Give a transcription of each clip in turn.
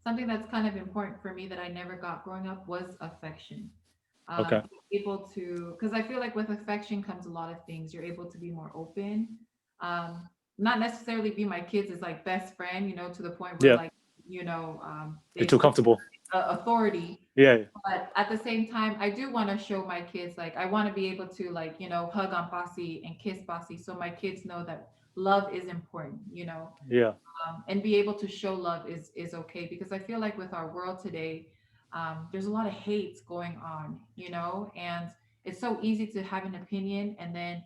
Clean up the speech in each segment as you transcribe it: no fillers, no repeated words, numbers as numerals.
something that's kind of important for me that I never got growing up was affection. Okay. Able to, because I feel like with affection comes a lot of things. You're able to be more open. Not necessarily be my kids as like best friend, to the point where Yeah. like, You're they too feel comfortable. authority. Yeah. But at the same time, I do want to show my kids, like, I want to be able to, like, hug on Pasi and kiss Pasi so my kids know that love is important. Yeah. And be able to show love is okay, because I feel like with our world today, there's a lot of hate going on, and it's so easy to have an opinion and then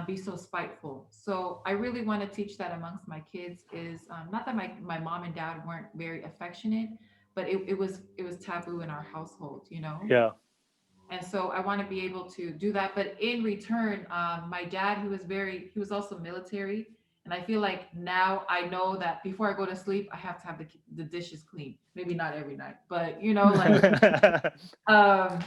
be so spiteful. So I really want to teach that amongst my kids is not that my mom and dad weren't very affectionate, but it was taboo in our household. Yeah. And so I want to be able to do that. But in return, my dad, he was also military. And I feel like now I know that before I go to sleep, I have to have the dishes clean. Maybe not every night, but like, um,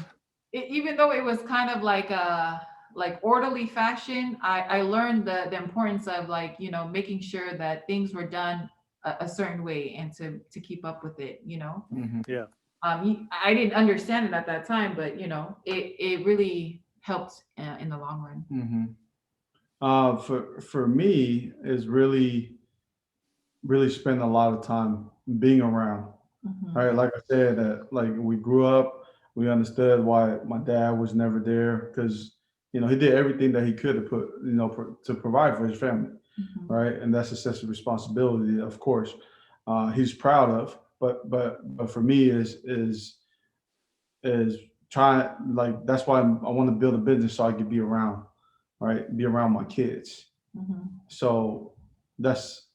even though it was kind of like a like orderly fashion, I learned the importance of, like, making sure that things were done a certain way and to keep up with it. Hmm. Yeah. I didn't understand it at that time, but it really helped in the long run. Hmm. For me is really spend a lot of time being around. All Hmm. right, like I said, that like we grew up, we understood why my dad was never there because he did everything that he could to put to provide for his family, Hmm. right? And that's a sense of responsibility, of course. He's proud of, but for me is trying like that's why I want to build a business so I could be around, right? Be around my kids. Hmm. So that's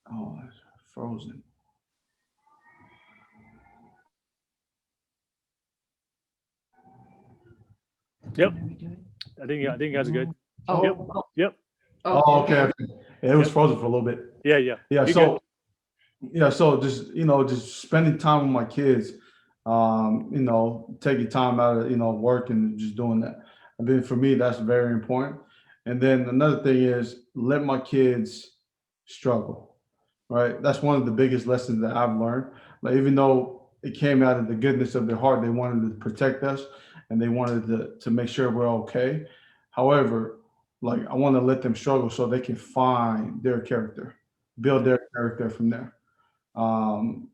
it's frozen. Yep. Let me do it. I think you guys are good. Yep. Oh, oh, Yep. okay, Oh, okay, okay. okay. Yeah, it was Yep. frozen for a little bit. Yeah. Yeah. Yeah, You're good. so just just spending time with my kids, taking time out of work and just doing that. I think for me that's very important. And then another thing is let my kids struggle. Right, that's one of the biggest lessons that I've learned. Like even though it came out of the goodness of their heart, they wanted to protect us and they wanted to make sure we're okay. However, like I want to let them struggle so they can find their character, build their character from there. Um,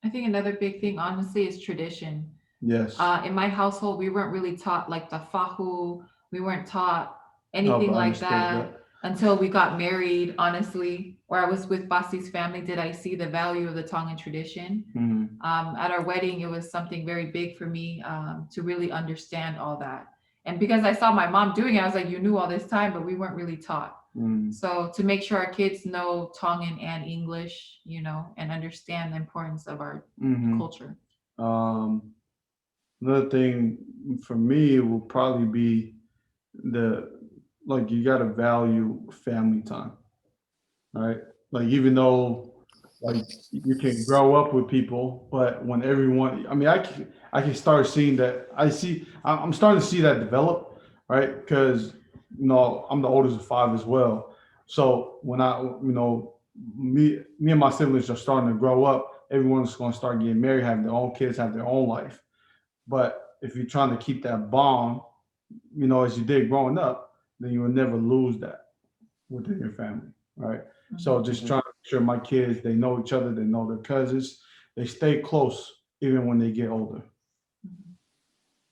I think another big thing, honestly, is tradition. yes. In my household, we weren't really taught like the fahu. We weren't taught Oh, anything but I like understood that that. until we got married, honestly. Or I was with Basi's family, did I see the value of the Tongan tradition. Hmm. At our wedding, it was something very big for me to really understand all that. And because I saw my mom doing it, I was like, you knew all this time, but we weren't really taught. Hmm. So to make sure our kids know Tongan and English, and understand the importance of our Hmm. culture. Um, Another thing for me will probably be the like you got to value family time, right? Like even though like you can grow up with people, but when everyone, I mean, I can start seeing that. I'm starting to see that develop, right? Because I'm the oldest of five as well. So when me and my siblings are starting to grow up, everyone's going to start getting married, have their own kids, have their own life. But if you're trying to keep that bond, as you did growing up, then you will never lose that within your family, right? So Mhm. just trying to make sure my kids they know each other, they know their cousins, they stay close even when they get older.